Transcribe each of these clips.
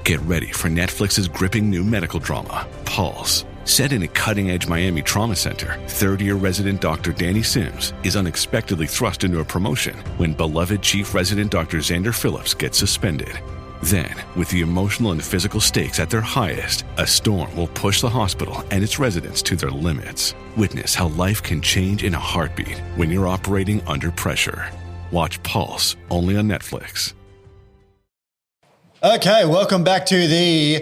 Get ready for Netflix's gripping new medical drama, Pulse. Set in a cutting-edge Miami trauma center, third-year resident Dr. Danny Sims is unexpectedly thrust into a promotion when beloved chief resident Dr. Xander Phillips gets suspended. Then, with the emotional and physical stakes at their highest, a storm will push the hospital and its residents to their limits. Witness how life can change in a heartbeat when you're operating under pressure. Watch Pulse, only on Netflix. Okay, welcome back to the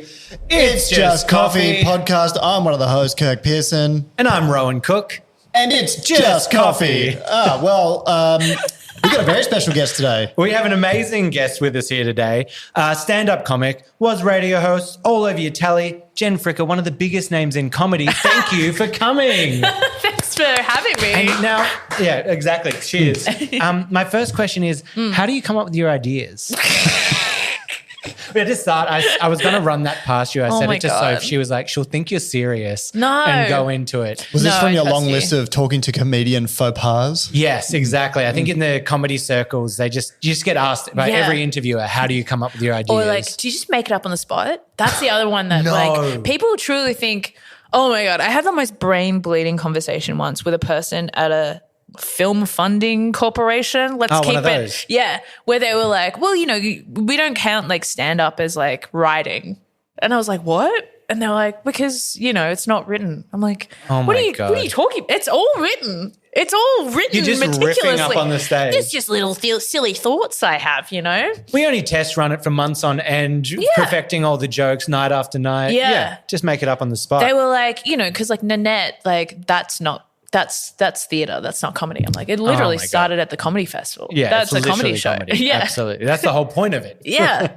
It's Just Coffee podcast. I'm one of the hosts, Kirk Pearson. And I'm Rohan Cook. And it's Just Coffee. We've got a very special guest today. We have an amazing guest with us here today. Stand-up comic, was radio host, all over your telly, Jen Fricker, one of the biggest names in comedy. Thank you for coming. Thanks for having me. And now, yeah, exactly. Cheers. My first question is, how do you come up with your ideas? We had to start. I was going to run that past you. I said it just so if she was like, she'll think you're serious and go into it. Was this from your long list of talking to comedian faux pas? Yes, exactly. I think in the comedy circles, you just get asked by every interviewer, how do you come up with your ideas? Or like, do you just make it up on the spot? That's the other one that like people truly think, oh my God, I had the most brain bleeding conversation once with a person at a film funding corporation. Let's keep it. Those. Yeah. Where they were like, well, you know, we don't count like stand up as like writing. And I was like, what? And they're like, because, you know, it's not written. I'm like, what are you talking? It's all written. It's all written You're just meticulously. riffing up on the stage. It's just little silly thoughts I have, you know? We only test run it for months on end, perfecting all the jokes night after night. Yeah. Just make it up on the spot. They were like, you know, because like Nanette, like that's theatre. That's not comedy. I'm like, it literally started at the comedy festival. Yeah, that's a comedy show. Yeah, absolutely. That's the whole point of it. Yeah.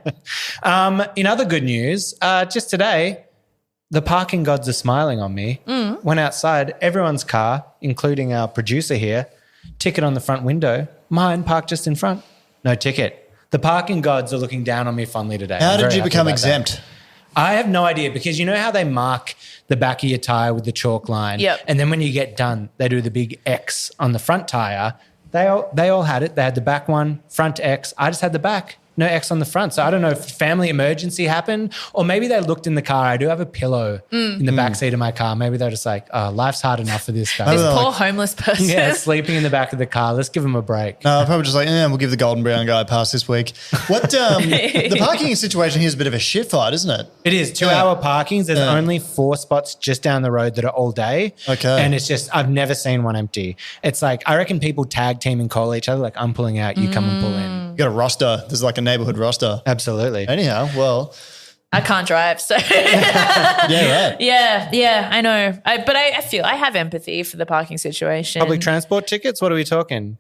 In other good news, just today, the parking gods are smiling on me. Went outside, everyone's car, including our producer here, ticket on the front window. Mine parked just in front. No ticket. The parking gods are looking down on me fondly today. How did you become exempt? I have no idea, because you know how they mark the back of your tyre with the chalk line? Yep. And then when you get done, they do the big X on the front tyre. They all had it. They had the back one, front X. I just had the back. No X on the front. So I don't know if family emergency happened, or maybe they looked in the car. I do have a pillow in the back seat of my car. Maybe they're just like, oh, life's hard enough for this guy. This poor homeless person. Yeah, sleeping in the back of the car. Let's give him a break. No, probably just like, we'll give the golden brown guy a pass this week. What the parking situation here is a bit of a shit fight, isn't it? It is. 2-hour parkings. There's only 4 spots just down the road that are all day. Okay. And it's just, I've never seen one empty. It's like, I reckon people tag team and call each other, like, I'm pulling out, you come and pull in. You got a roster. There's like a neighborhood roster. Absolutely. Anyhow, well, I can't drive, so yeah, right. Yeah, I know. But I feel I have empathy for the parking situation. Public transport tickets? What are we talking?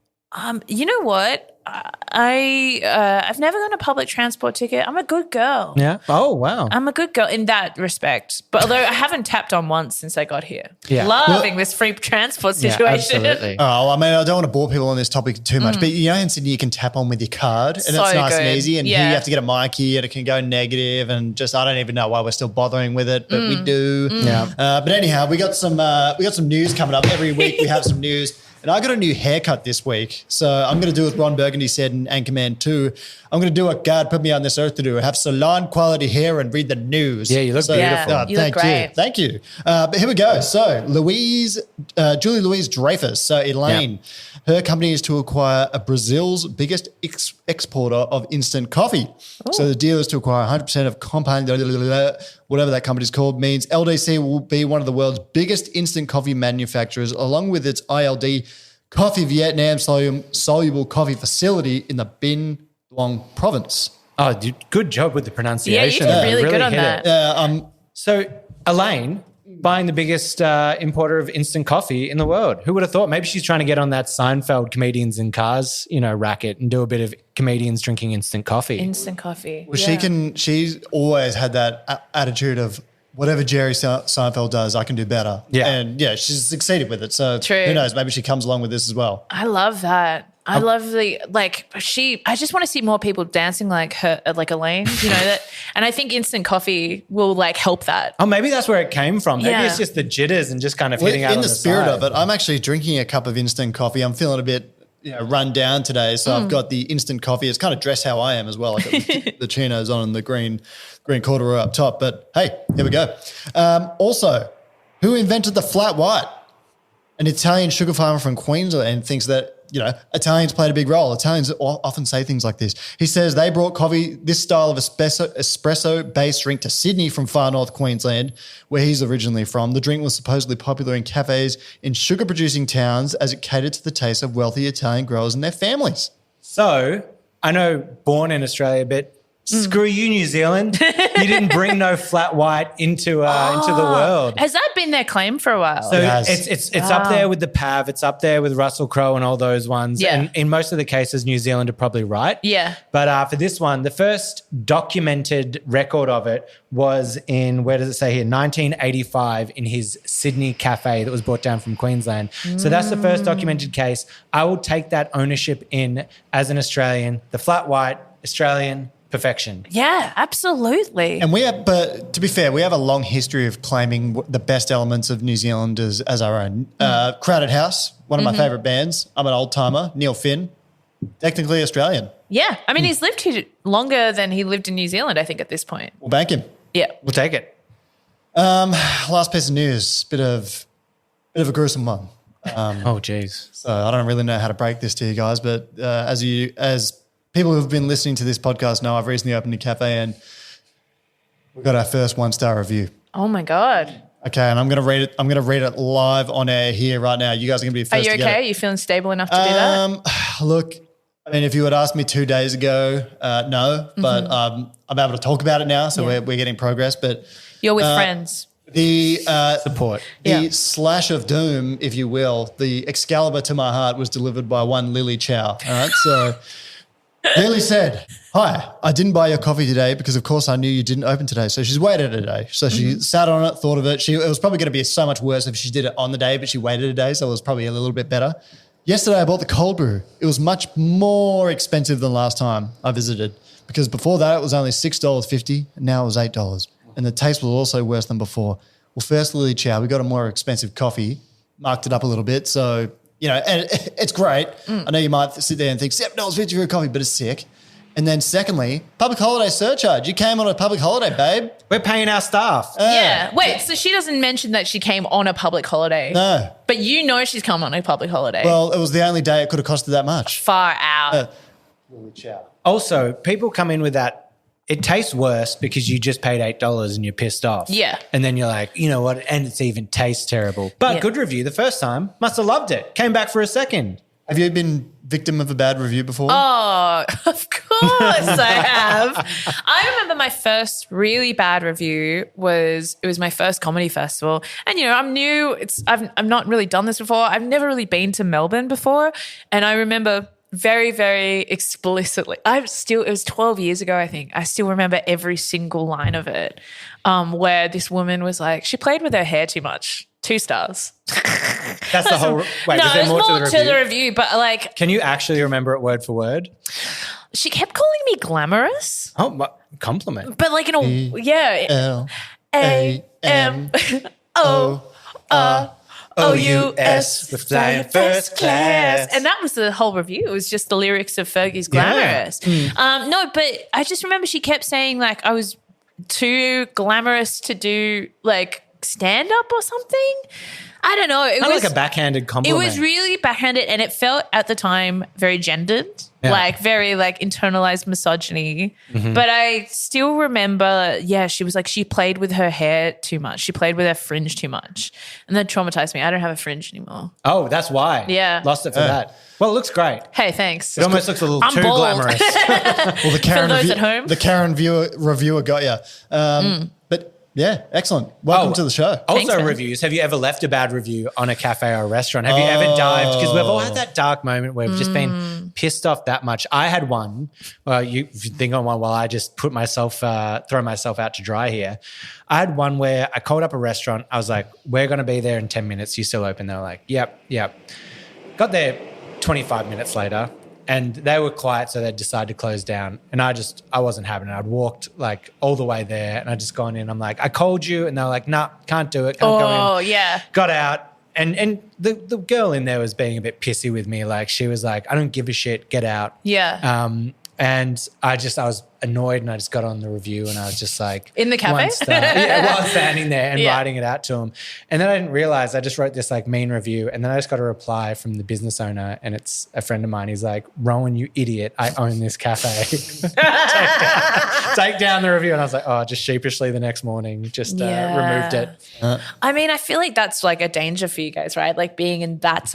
You know what? I've never gotten a public transport ticket. I'm a good girl. Yeah. Oh, wow. I'm a good girl in that respect. But although I haven't tapped on once since I got here. Yeah. Loving this free transport situation. Yeah, absolutely. Oh, I mean, I don't want to bore people on this topic too much, but you know, in Sydney you can tap on with your card and it's nice and easy. And here you have to get a Mikey and it can go negative, and just I don't even know why we're still bothering with it, but we do. Yeah. But anyhow, we got some news coming up. Every week we have some news. And I got a new haircut this week. So I'm going to do what Ron Burgundy said in Anchorman 2. I'm going to do what God put me on this earth to do, have salon quality hair and read the news. Yeah, you look beautiful. You look great. Thank you. But here we go. So Julie Louise Dreyfus, so Elaine, her company is to acquire Brazil's biggest exporter of instant coffee. Ooh. So the deal is to acquire 100% of compound, whatever that company's called, means LDC will be one of the world's biggest instant coffee manufacturers, along with its ILD Coffee Vietnam soluble coffee facility in the Binh Duong province. Oh, good job with the pronunciation. Yeah, you did really good on that. So Elaine buying the biggest importer of instant coffee in the world. Who would have thought? Maybe she's trying to get on that Seinfeld comedians in cars, racket and do a bit of comedians drinking instant coffee. Instant coffee. Well, she's always had that attitude of whatever Jerry Seinfeld does, I can do better. Yeah. And she's succeeded with it. So True. Who knows? Maybe she comes along with this as well. I love that. I love I just want to see more people dancing like her, like Elaine, that. And I think instant coffee will help that. Oh, maybe that's where it came from. Maybe it's just the jitters and just kind of hitting out on the spirit side. of it, I'm actually drinking a cup of instant coffee. I'm feeling a bit run down today. So I've got the instant coffee. It's kind of dressed how I am as well. I've got the chinos on and the green corduroy up top. But hey, here we go. Also, who invented the flat white? An Italian sugar farmer from Queensland thinks that, Italians played a big role. Italians often say things like this. He says they brought coffee, this style of espresso-based drink to Sydney from Far North Queensland, where he's originally from. The drink was supposedly popular in cafes in sugar-producing towns as it catered to the taste of wealthy Italian growers and their families. So, I know born in Australia, but screw you, New Zealand. You didn't bring no flat white into the world. Has that been their claim for a while? So it's up there with the Pav. It's up there with Russell Crowe and all those ones. Yeah. And in most of the cases, New Zealand are probably right. Yeah. But for this one, the first documented record of it was in, where does it say here, 1985 in his Sydney cafe that was brought down from Queensland. So that's the first documented case. I will take that ownership in as an Australian. The flat white, Australian, perfection. Yeah, absolutely. And but to be fair, we have a long history of claiming the best elements of New Zealand as our own. Crowded House, one of my favourite bands. I'm an old timer. Neil Finn, technically Australian. Yeah. I mean, he's lived here longer than he lived in New Zealand, I think, at this point. We'll bank him. Yeah. We'll take it. Last piece of news, bit of a gruesome one. Oh, geez. So I don't really know how to break this to you guys, but as people who've been listening to this podcast know, I've recently opened a cafe and we've got our first 1-star review. Oh my God. Okay, and I'm gonna read it. I'm gonna read it live on air here right now. You guys are gonna be the first. Are you to get okay? it. Are you feeling stable enough to do that? Look, I mean, if you had asked me 2 days ago, no, but I'm able to talk about it now, so we're getting progress. But You're with friends. the Support. the slash of doom, if you will, the Excalibur to my heart was delivered by one Lily Chow. All right, so. Lily said, "Hi, I didn't buy your coffee today because, of course, I knew you didn't open today." So she's waited a day. So she sat on it, thought of it. It was probably going to be so much worse if she did it on the day, but she waited a day, so it was probably a little bit better. Yesterday, I bought the cold brew. It was much more expensive than last time I visited because before that, it was only $6.50 and now it was $8. And the taste was also worse than before. Well, first, Lily Chow, we got a more expensive coffee, marked it up a little bit, so... and it's great. I know you might sit there and think, $7.50 for a coffee, but it's sick. And then secondly, public holiday surcharge. You came on a public holiday, babe. We're paying our staff. Yeah. Wait, so she doesn't mention that she came on a public holiday? No. But you know she's come on a public holiday. Well, it was the only day it could have costed that much. Far out. Also, people come in with that. It tastes worse because you just paid $8 and you're pissed off. Yeah. And then you're like, you know what? And it's even tastes terrible. But good review the first time. Must have loved it. Came back for a second. Have you been victim of a bad review before? Oh, of course I have. I remember my first really bad review was my first comedy festival. And, I'm new. I've not really done this before. I've never really been to Melbourne before. And I remember very, very explicitly. It was 12 years ago, I think. I still remember every single line of it, where this woman was like, she played with her hair too much. 2 stars. That's the whole. Wait, no, was there more to the review? But like, can you actually remember it word for word? She kept calling me glamorous. Oh, compliment. But like in a L-A-M-O-O-U-S, we're flying first class. And that was the whole review. It was just the lyrics of Fergie's Glamorous. No, but I just remember she kept saying like I was too glamorous to do like stand up or something. I don't know. It was like a backhanded compliment. It was really backhanded, and it felt at the time very gendered, like very like internalized misogyny. But I still remember, she was like she played with her hair too much. She played with her fringe too much, and that traumatized me. I don't have a fringe anymore. Oh, that's why. Yeah, lost it for that. Well, it looks great. Hey, thanks. It almost looks a little too bald. glamorous. Well, the Karen For those at home. the Karen reviewer got you. But yeah, excellent. Welcome to the show. Also, Thanks, reviews. Have you ever left a bad review on a cafe or a restaurant? Have you ever dived? Because we've all had that dark moment where we've just been pissed off that much. I had one. Well, you think on one while I just throw myself out to dry here. I had one where I called up a restaurant. I was like, we're going to be there in 10 minutes. You still open? They were like, yep. Got there 25 minutes later. And they were quiet, so they decided to close down. And I wasn't having it. I'd walked like all the way there and I'd just gone in. I'm like, I called you. And they were like, nah, can't do it. Can't go in. Oh, yeah. Got out. And the girl in there was being a bit pissy with me. Like she was like, I don't give a shit, get out. Yeah. And I was annoyed and I just got on the review and I was just like. In the cafe? While standing there and writing it out to him. And then I didn't realize I just wrote this like mean review and then I just got a reply from the business owner and it's a friend of mine. He's like, Rohan, you idiot. I own this cafe. Take down the review. And I was like, oh, just sheepishly the next morning, just removed it. I mean, I feel like that's like a danger for you guys, right? Like being in that's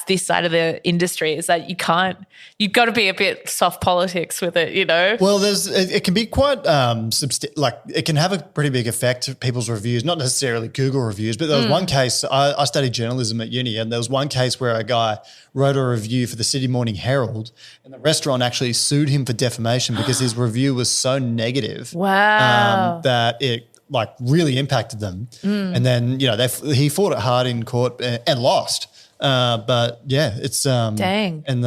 this side of the industry is that you've got to be a bit soft politics with it, you know? Well, it can be quite it can have a pretty big effect to people's reviews, not necessarily Google reviews, but there was one case, I studied journalism at uni, and there was one case where a guy wrote a review for the Sydney Morning Herald and the restaurant actually sued him for defamation because his review was so negative that it like really impacted them. And then, you know, he fought it hard in court and lost. But yeah, it's dang. And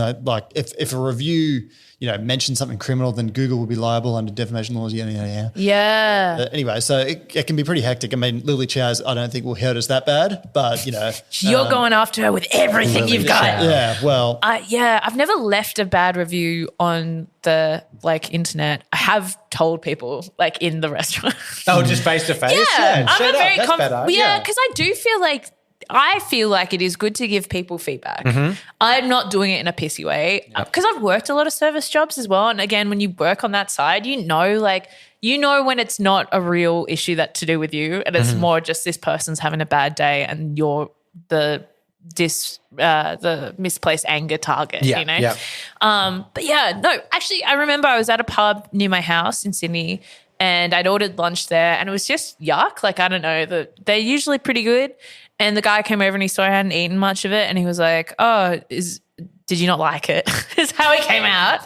if a review, you know, mentions something criminal, then Google will be liable under defamation laws. Yeah. Anyway, so it can be pretty hectic. I mean, Lily Chow's, I don't think will hurt us that bad, but you know, you're going after her with everything you've got. Yeah. Well, I've never left a bad review on the like internet. I have told people like in the restaurant. Oh, just face to face. Yeah, I'm a very better. Yeah, because I do feel like it is good to give people feedback. I'm not doing it in a pissy way because I've worked a lot of service jobs as well. And again, when you work on that side, you know when it's not a real issue that to do with you and it's more just this person's having a bad day and you're the misplaced anger target, you know? Yeah. But yeah, no, actually I remember I was at a pub near my house in Sydney and I'd ordered lunch there and it was just yuck. Like, I don't know, they're usually pretty good. And the guy came over and he saw I hadn't eaten much of it and he was like, oh, did you not like it? Is how he came out.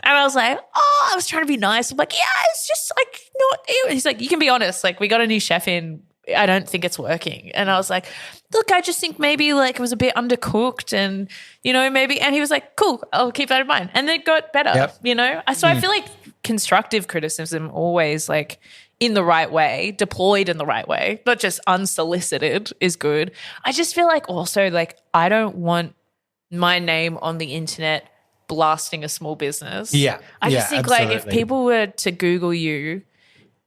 And I was like, oh, I was trying to be nice. I'm like, yeah, it's just like not. He's like, you can be honest. Like we got a new chef in. I don't think it's working. And I was like, look, I just think maybe like it was a bit undercooked and, you know, maybe. And he was like, cool, I'll keep that in mind. And then it got better, you know. So I feel like constructive criticism always like in the right way, deployed in the right way, not just unsolicited is good. I just feel like also like I don't want my name on the internet blasting a small business. Yeah. I just think absolutely. like if people were to Google you,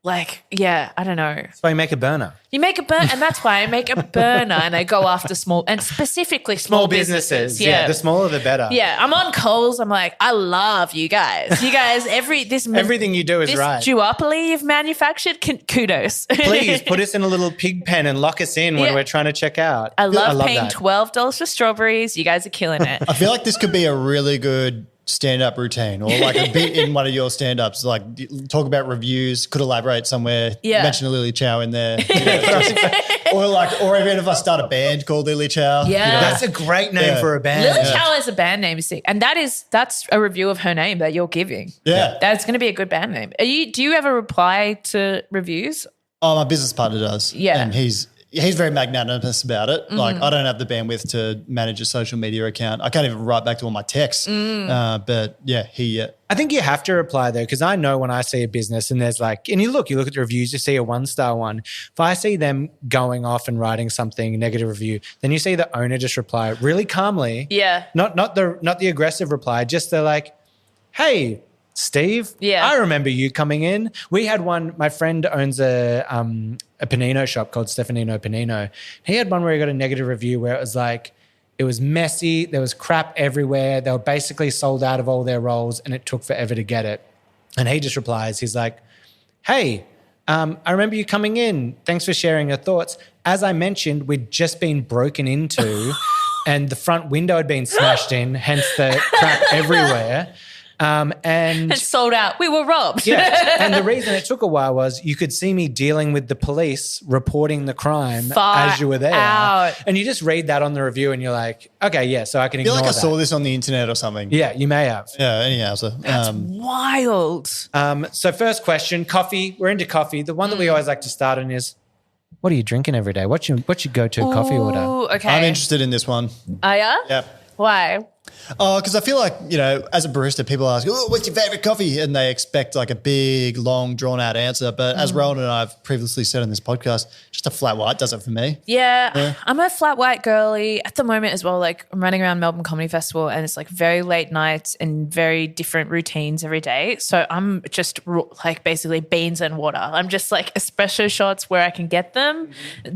like, yeah, I don't know. That's why you make a burner. You make a burner, and that's why I make a burner and I go after small, and specifically small businesses. Yeah, the smaller the better. Yeah, I'm on Coles. I'm like, I love you guys. You guys, everything you do is this right. duopoly you've manufactured, kudos. Please put us in a little pig pen and lock us in when we're trying to check out. I love paying that. $12 for strawberries. You guys are killing it. I feel like this could be a really good stand-up routine or like a bit in one of your stand-ups, like talk about reviews, could elaborate somewhere, mention a Lily Chow in there. You know, or even if I start a band called Lily Chow. Yeah. You know, That's a great name for a band. Lily Chow as a band name is sick. And that's a review of her name that you're giving. Yeah. That's going to be a good band name. Do you ever reply to reviews? Oh, my business partner does. Yeah. And he's very magnanimous about it. Like I don't have the bandwidth to manage a social media account. I can't even write back to all my texts. But yeah, I think you have to reply though, because I know when I see a business and there's like, and you look at the reviews, you see a 1-star one. If I see them going off and writing something negative review, then you see the owner just reply really calmly. Yeah. Not the aggressive reply, just they're like, hey, Steve, I remember you coming in. We had one, my friend owns a panino shop called Stefanino Panino. He had one where he got a negative review where it was like, it was messy, there was crap everywhere, they were basically sold out of all their rolls and it took forever to get it. And he just replies, he's like, hey, I remember you coming in. Thanks for sharing your thoughts. As I mentioned, we'd just been broken into and the front window had been smashed in, hence the crap everywhere. And it's sold out. We were robbed. Yeah. And the reason it took a while was you could see me dealing with the police reporting the crime as you were there. And you just read that on the review and you're like, okay, yeah, so I can ignore that. I feel like I saw this on the internet or something. Yeah, you may have. Yeah, anyhow. So, that's wild. So first question, coffee. We're into coffee. The one that we always like to start on is, what are you drinking every day? What's your go-to coffee order? Okay. I'm interested in this one. Oh, yeah? Yep. Why? Oh, because I feel like, as a barista, people ask, oh, what's your favorite coffee? And they expect like a big, long, drawn out answer. But as Rowan and I have previously said on this podcast, just a flat white does it for me. Yeah, I'm a flat white girly at the moment as well. Like I'm running around Melbourne Comedy Festival and it's like very late nights and very different routines every day. So I'm just like basically beans and water. I'm just like espresso shots where I can get them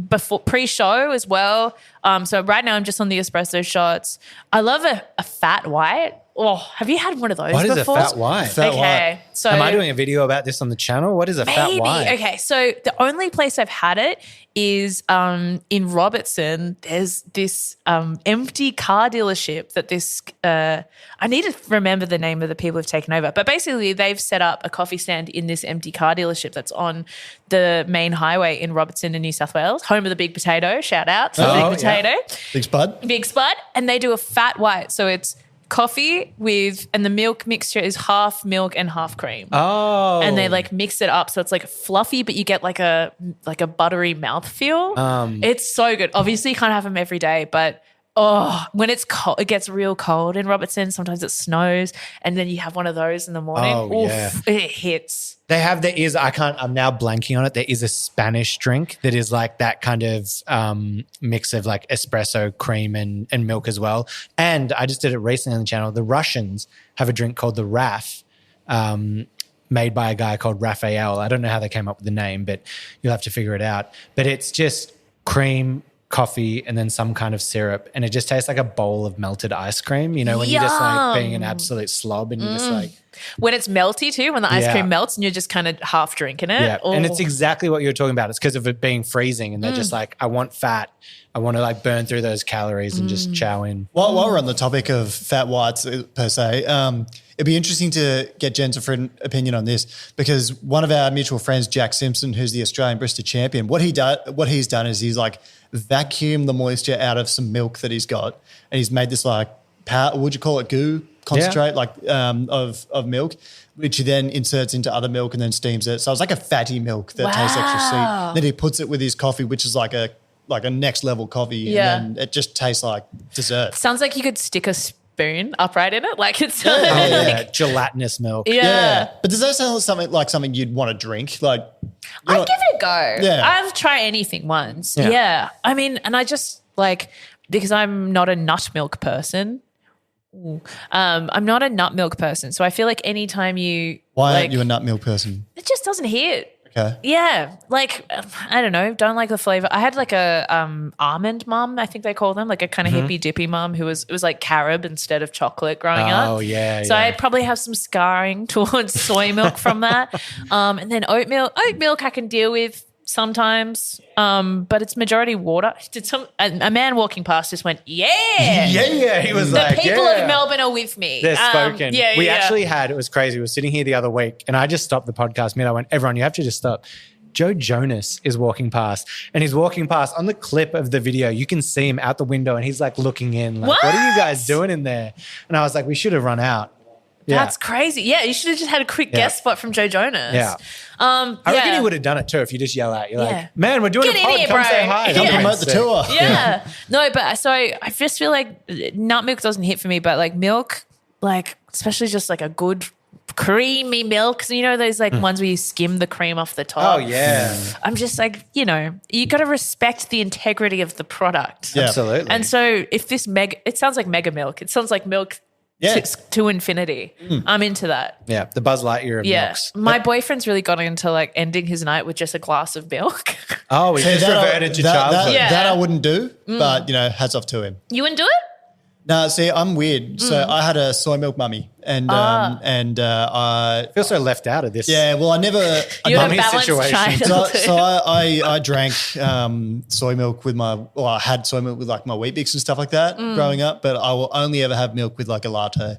before pre-show as well. So right now I'm just on the espresso shots. I love a fat white. Oh, have you had one of those What is before? a fat white? Fat Okay, so Am I doing a video about this on the channel? What is a fat white? Okay, so the only place I've had it is in Robertson. There's this empty car dealership that I need to remember the name of the people who've taken over. But basically they've set up a coffee stand in this empty car dealership that's on the main highway in Robertson in New South Wales, home of the Big Potato. Shout out to the Big Potato. Big Spud. Big Spud. And they do a fat white. So it's coffee and the milk mixture is half milk and half cream. Oh. And they like mix it up so it's like fluffy, but you get like a buttery mouthfeel. It's so good. Obviously you can't have them every day, but when it's cold, it gets real cold in Robertson. Sometimes it snows and then you have one of those in the morning. Oh, yeah. It hits. I'm now blanking on it. There is a Spanish drink that is like that kind of mix of like espresso, cream and milk as well. And I just did it recently on the channel. The Russians have a drink called the Raf, made by a guy called Raphael. I don't know how they came up with the name, but you'll have to figure it out. But it's just cream, coffee, and then some kind of syrup. And it just tastes like a bowl of melted ice cream, when you're just like being an absolute slob and you're just like. When it's melty too, when the ice cream melts and you're just kind of half drinking it. Yeah, and it's exactly what you were talking about. It's because of it being freezing and they're just like, I want fat. I want to like burn through those calories and just chow in. While we're on the topic of fat whites per se, it'd be interesting to get Jen's opinion on this because one of our mutual friends, Jack Simpson, who's the Australian barista champion, what he's done is he's like vacuumed the moisture out of some milk that he's got and he's made this like would you call it goo? Concentrate of milk, which he then inserts into other milk and then steams it. So it's like a fatty milk that tastes extra sweet. Then he puts it with his coffee, which is like a next level coffee, and then it just tastes like dessert. Sounds like you could stick a spoon upright in it, like it's gelatinous milk. Yeah. But does that sound like something you'd want to drink? Like I'd give it a go. Yeah. I've tried anything once. Yeah. Yeah. I mean, and I just like because I'm not a nut milk person. I'm not a nut milk person, so I feel like anytime why aren't you a nut milk person? It just doesn't hit. Okay. Yeah, like I don't know, don't like the flavor. I had like a almond mum, I think they call them, like a kind of hippie dippy mum it was like carob instead of chocolate growing up. Oh yeah. So I probably have some scarring towards soy milk from that. And then oat milk I can deal with sometimes, but it's majority water. A man walking past just went, yeah. He was The like, people of Melbourne are with me. They're spoken. We actually had, it was crazy. We were sitting here the other week and I just stopped the podcast mid. I went, everyone, you have to just stop. Joe Jonas is walking past and he's walking past on the clip of the video. You can see him out the window and he's like looking in like, what are you guys doing in there? And I was like, we should have run out. Yeah. That's crazy. Yeah, you should have just had a quick guest spot from Joe Jonas. Yeah. I reckon he would have done it too if you just yell out. You're like, man, we're doing Get a in pod. here, Come bro. say hi. Come promote the tour. Yeah. No, but so I just feel like nut milk doesn't hit for me, but like milk, like especially just like a good creamy milk. So you know those like ones where you skim the cream off the top. Oh, yeah. I'm just like, you got to respect the integrity of the product. Yeah. Absolutely. And so if this it sounds like mega milk. It sounds like milk to infinity. I'm into that. Yeah, the Buzz Lightyear of milks. My boyfriend's really got into like ending his night with just a glass of milk. Oh, he just reverted to childhood. That I wouldn't do, but hats off to him. You wouldn't do it? No, see, I'm weird. So I had a soy milk mummy, and I feel so left out of this. Yeah, well, I never. You're a Mummy's balanced situation. child. So I drank soy milk I had soy milk with like my Weet Bix and stuff like that growing up, but I will only ever have milk with like a latte.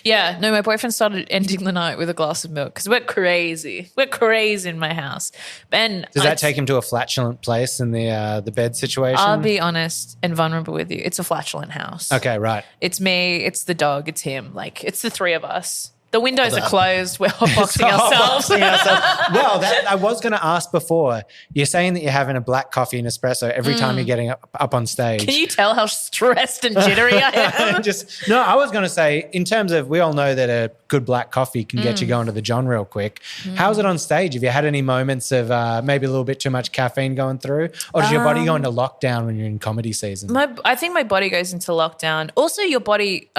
Yeah, no, my boyfriend started ending the night with a glass of milk because we're crazy. We're crazy in my house. And Does that take him to a flatulent place in the bed situation? I'll be honest and vulnerable with you. It's a flatulent house. Okay, right. It's me, it's the dog, it's him. Like, it's the three of us. The windows are closed. We're hotboxing ourselves. Well, I was going to ask before. You're saying that you're having a black coffee and espresso every time you're getting up on stage. Can you tell how stressed and jittery I am? I was going to say, in terms of, we all know that a good black coffee can get you going to the John real quick. How's it on stage? Have you had any moments of maybe a little bit too much caffeine going through? Or does your body go into lockdown when you're in comedy season? I think my body goes into lockdown. Also, your body,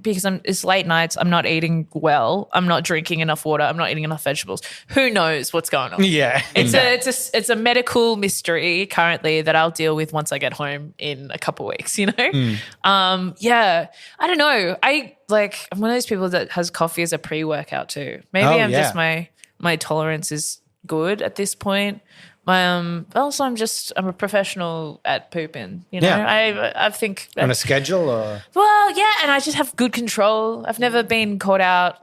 because it's late nights, I'm not eating well. I'm not drinking enough water. I'm not eating enough vegetables. Who knows what's going on? Yeah. It's a medical mystery currently that I'll deal with once I get home in a couple of weeks, you know? Yeah. I don't know. I'm one of those people that has coffee as a pre-workout too. Maybe just my tolerance is good at this point. Also, I'm a professional at pooping. You know, I think on a schedule or and I just have good control. I've never been caught out.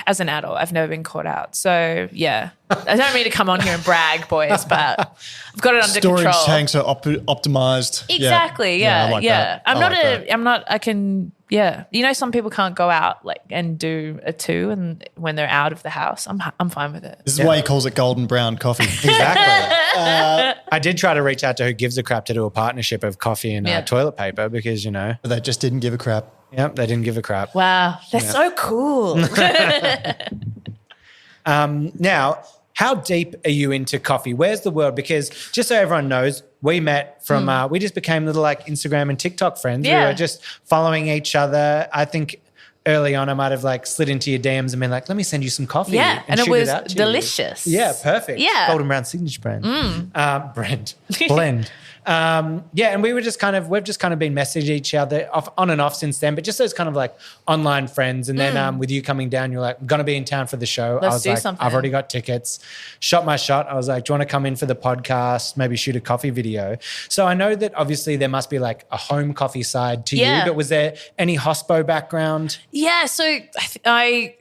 As an adult, I've never been caught out. So I don't mean to come on here and brag, boys, but I've got it under Storage control. tanks are optimized. Exactly. Yeah. I like that. I can. Yeah. You know, some people can't go out and do a 2 and when they're out of the house. I'm fine with it. This is why he calls it golden brown coffee. Exactly. I did try to reach out to Who Gives a Crap to do a partnership of coffee and toilet paper because, you know. But they just didn't give a crap. Yep, they didn't give a crap. Wow. That's so cool. Now, how deep are you into coffee? Where's the world? Because just so everyone knows, we met from, we just became little Instagram and TikTok friends. Yeah. We were just following each other. I think early on I might have slid into your DMs and been like, let me send you some coffee. Yeah, and it was out to delicious. You. Yeah, perfect. Yeah. Golden Brown signature brand. Blend. And we've just kind of been messaging each other on and off since then, but just those kind of online friends. And then with you coming down, you're like, I'm going to be in town for the show. Let's do something. I've already got tickets. Shot my shot. I was like, do you want to come in for the podcast? Maybe shoot a coffee video. So I know that obviously there must be a home coffee side to you, but was there any hospo background? Yeah. So I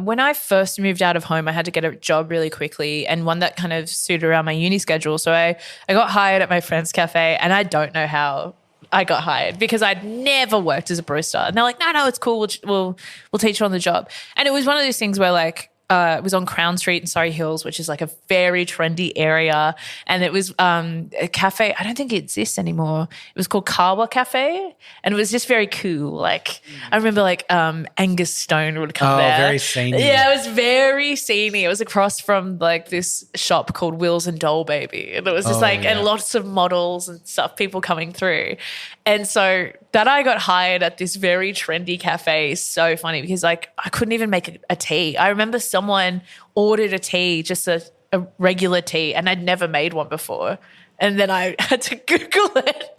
when I first moved out of home, I had to get a job really quickly and one that kind of suited around my uni schedule. So I got hired at my friend's cafe and I don't know how I got hired because I'd never worked as a barista. And they're like, no, it's cool. We'll teach you on the job. And it was one of those things where it was on Crown Street in Surrey Hills, which is a very trendy area. And it was a cafe. I don't think it exists anymore. It was called Kawa Cafe. And it was just very cool. I remember Angus Stone would come there. Oh, very sceney. Yeah, it was very sceney. It was across from this shop called Wills and Doll Baby. And it was just and lots of models and stuff, people coming through. And so that I got hired at this very trendy cafe is so funny because I couldn't even make a tea. I remember someone ordered a tea, just a regular tea, and I'd never made one before. And then I had to Google it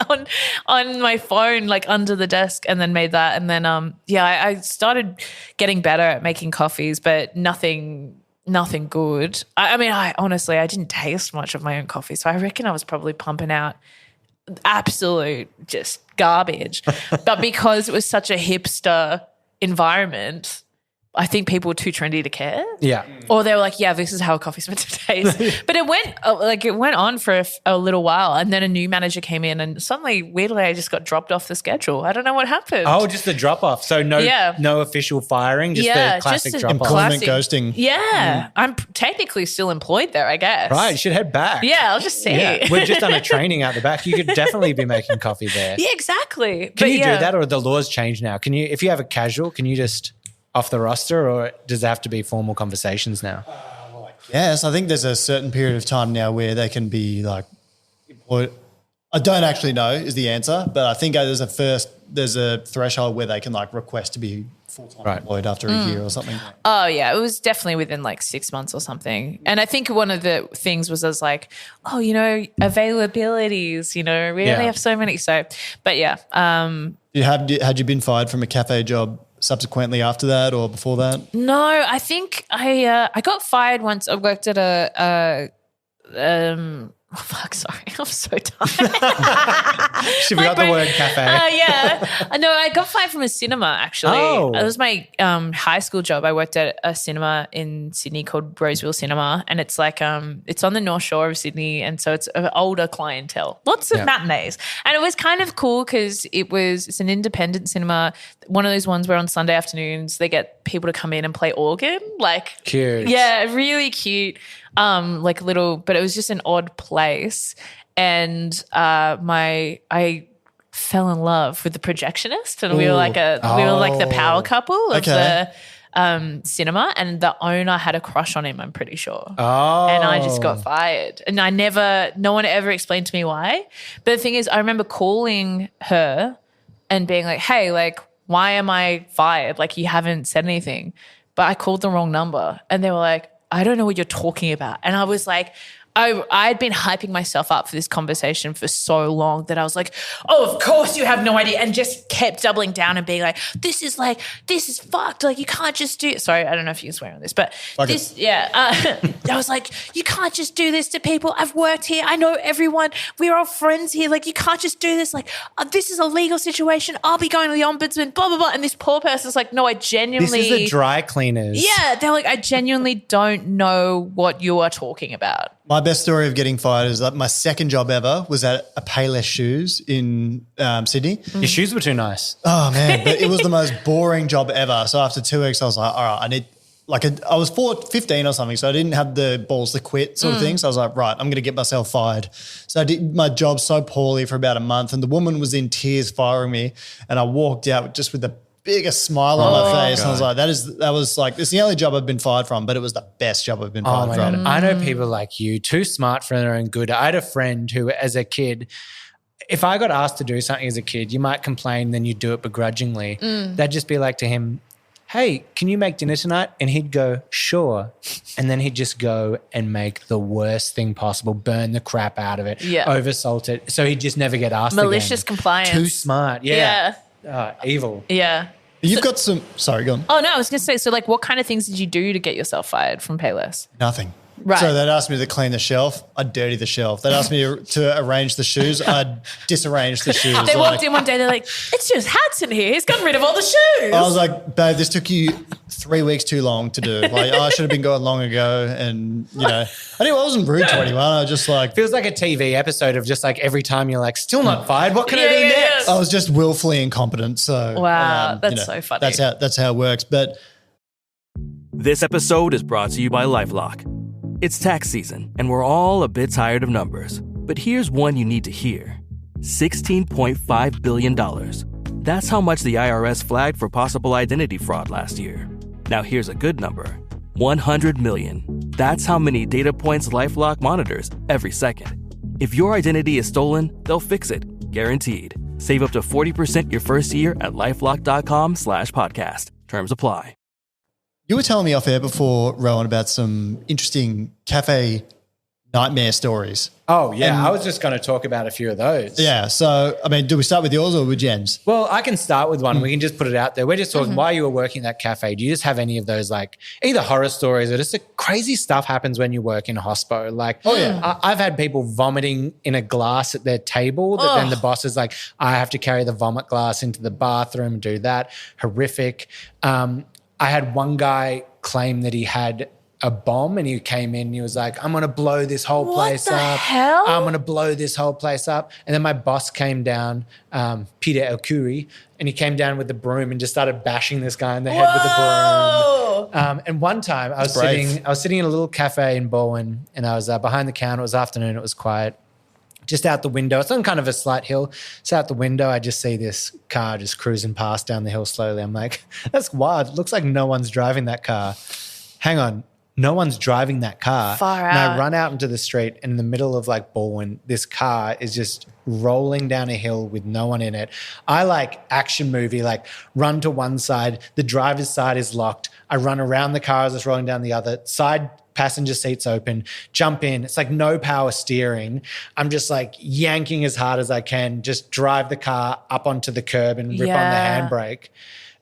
on my phone, under the desk, and then made that. And then I started getting better at making coffees, but nothing good. I honestly didn't taste much of my own coffee, so I reckon I was probably pumping out absolute just garbage. But because it was such a hipster environment, I think people were too trendy to care. Yeah. Or they were like, yeah, this is how coffee's meant to taste. But it went on for a little while, and then a new manager came in and suddenly, weirdly, I just got dropped off the schedule. I don't know what happened. Oh, just the drop off. So no official firing, just the classic drop off. Employment ghosting. Yeah. I'm technically still employed there, I guess. Right, you should head back. Yeah, I'll just see. Yeah. We've just done a training out the back. You could definitely be making coffee there. Yeah, exactly. Can you do that, or the laws change now? Can you, if you have a casual, can you just off the roster, or does it have to be formal conversations now? Yes, I think there's a certain period of time now where they can be employed. I don't actually know is the answer, but I think there's a threshold where they can request to be full-time employed after a year or something. Oh yeah, it was definitely within 6 months or something. And I think one of the things was availabilities, we only have so many. So, but yeah. Had you been fired from a cafe job subsequently after that or before that? No, I think I got fired once. I worked at Oh, fuck, sorry. I'm so tired. She forgot the word cafe. Yeah. No, I got fired from a cinema, actually. Oh. It was my high school job. I worked at a cinema in Sydney called Roseville Cinema, and it's like it's on the North Shore of Sydney, and so it's an older clientele. Lots of matinees. And it was kind of cool because it's an independent cinema, one of those ones where on Sunday afternoons they get people to come in and play organ. Like, cute. Yeah, really cute. Like little, but it was just an odd place. And I fell in love with the projectionist, and we were like the power couple of the cinema, and the owner had a crush on him, I'm pretty sure. And I just got fired. And no one ever explained to me why. But the thing is, I remember calling her and being like, hey, like, why am I fired? Like, you haven't said anything. But I called the wrong number, and they were like, I don't know what you're talking about. And I was like, I'd been hyping myself up for this conversation for so long that I was like, oh, of course you have no idea, and just kept doubling down and being like, this is fucked. Like, you can't just do – sorry, I don't know if you can swear on this, but I was like, you can't just do this to people. I've worked here. I know everyone. We're all friends here. Like, you can't just do this. Like, this is a legal situation. I'll be going to the ombudsman, blah, blah, blah. And this poor person's like, no, I genuinely – This is the dry cleaners. Yeah, they're like, I genuinely don't know what you are talking about. My best story of getting fired is that my second job ever was at a Payless Shoes in Sydney. Your shoes were too nice. Oh, man. But it was the most boring job ever. So after 2 weeks, I was like, all right, I need I was 15 or something, so I didn't have the balls to quit sort of thing. So I was like, right, I'm going to get myself fired. So I did my job so poorly for about a month, and the woman was in tears firing me, and I walked out just with the biggest smile on my face. And I was like, it's the only job I've been fired from, but it was the best job I've been fired from. God. I know people like you, too smart for their own good. I had a friend who, as a kid, if I got asked to do something as a kid, you might complain, then you'd do it begrudgingly. They'd just be like to him, hey, can you make dinner tonight? And he'd go, sure. And then he'd just go and make the worst thing possible, burn the crap out of it, oversalt it. So he'd just never get asked Malicious again. compliance. Too smart. Yeah. Evil. Yeah. You've got some – sorry, go on. Oh, no, I was going to say, so like what kind of things did you do to get yourself fired from Payless? Nothing. Right. So they'd ask me to clean the shelf. I'd dirty the shelf. They'd ask me to arrange the shoes. I'd disarrange the shoes. They walked in one day, they're like, it's just hats in here. He's gotten rid of all the shoes. I was like, babe, this took you 3 weeks too long to do. Like, I should have been going long ago. And, I wasn't rude to anyone. I was just like. Feels like a TV episode of just like every time you're like, still not fired. What can I do next? I was just willfully incompetent. So. Wow, that's so funny. That's how it works. But. This episode is brought to you by LifeLock. It's tax season, and we're all a bit tired of numbers. But here's one you need to hear. $16.5 billion. That's how much the IRS flagged for possible identity fraud last year. Now here's a good number. 100 million. That's how many data points LifeLock monitors every second. If your identity is stolen, they'll fix it. Guaranteed. Save up to 40% your first year at LifeLock.com/podcast. Terms apply. You were telling me off air before, Rohan, about some interesting cafe nightmare stories. Oh, yeah. I was just going to talk about a few of those. Yeah. So, do we start with yours or with Jen's? Well, I can start with one. We can just put it out there. We're just talking while you were working at that cafe. Do you just have any of those like either horror stories or just the crazy stuff happens when you work in a hospo? Like, I've had people vomiting in a glass at their table that then the boss is like, I have to carry the vomit glass into the bathroom and do that. Horrific. I had one guy claim that he had a bomb and he came in and he was like, I'm going to blow this whole place up. What the hell? I'm going to blow this whole place up. And then my boss came down, Peter El Khoury, and he came down with the broom and just started bashing this guy in the head with the broom. And one time I was sitting in a little cafe in Bowen, and I was behind the counter. It was afternoon. It was quiet. Just out the window, it's on kind of a slight hill. So out the window, I just see this car just cruising past down the hill slowly. I'm like, that's wild. It looks like no one's driving that car. Hang on. No one's driving that car. Far out. And I run out into the street, and in the middle of like Baldwin, this car is just rolling down a hill with no one in it. I like action movie, like run to one side. The driver's side is locked. I run around the car as it's rolling down the other side. Passenger seats open, jump in. It's like no power steering. I'm just like yanking as hard as I can, just drive the car up onto the curb and rip on the handbrake.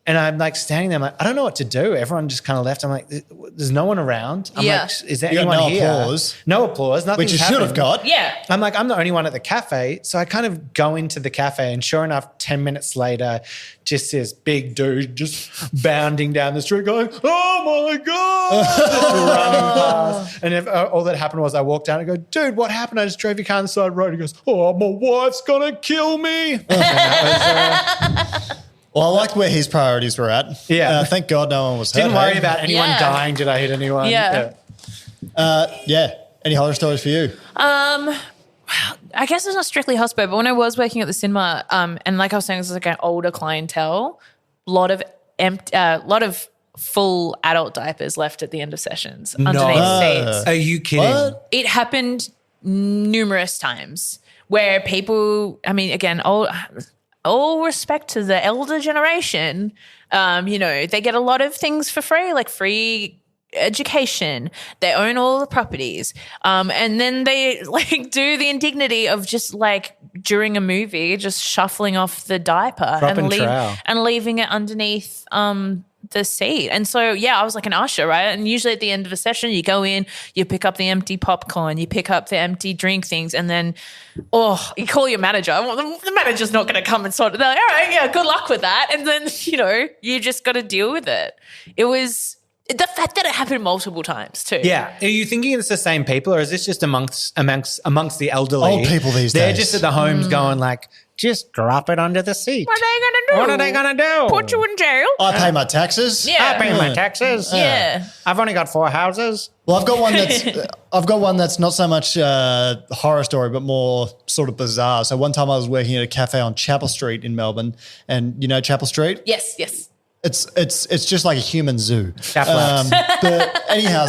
And I'm like standing there, I'm like, I don't know what to do. Everyone just kind of left. I'm like, there's no one around. I'm like, is there You got anyone no here? applause. No applause. Nothing. Which you should have got. Yeah. I'm like, I'm the only one at the cafe. So I kind of go into the cafe, and sure enough, 10 minutes later, just this big dude just bounding down the street going, oh my God. Just running past. And all that happened was I walked down and go, dude, what happened? I just drove your car on the side of the road. He goes, oh, my wife's going to kill me. And that was, Well, I like where his priorities were at. Yeah. Thank God no one was hurt. didn't worry about anyone Yeah. dying. Did I hit anyone? Yeah. Yeah. Any horror stories for you? I guess it's not strictly hospo, but when I was working at the cinema, and like I was saying, this is like an older clientele, lot of full adult diapers left at the end of sessions underneath seats. Are you kidding? What? It happened numerous times where people, I mean, again, all respect to the elder generation, they get a lot of things for free, like free education. They own all the properties. And then they like do the indignity of just like during a movie, just shuffling off the diaper and leaving it underneath the seat. And so, I was like an usher, right? And usually at the end of a session, you go in, you pick up the empty popcorn, you pick up the empty drink things, and then, you call your manager. Well, the manager's not going to come and sort it. They're like, all right, yeah, good luck with that. And then, you just got to deal with it. It was the fact that it happened multiple times too. Yeah. Are you thinking it's the same people, or is this just amongst the elderly? Old people these They're days. just at the homes going like, just drop it under the seat. What are they going to do? What are they going to do? Put you in jail? I pay my taxes. Yeah. I pay my taxes. Yeah. I've only got 4 houses. Well, I've got one that's not so much horror story, but more sort of bizarre. So one time I was working at a cafe on Chapel Street in Melbourne, and you know Chapel Street? Yes. It's just like a human zoo. Chaplaps. But anyhow,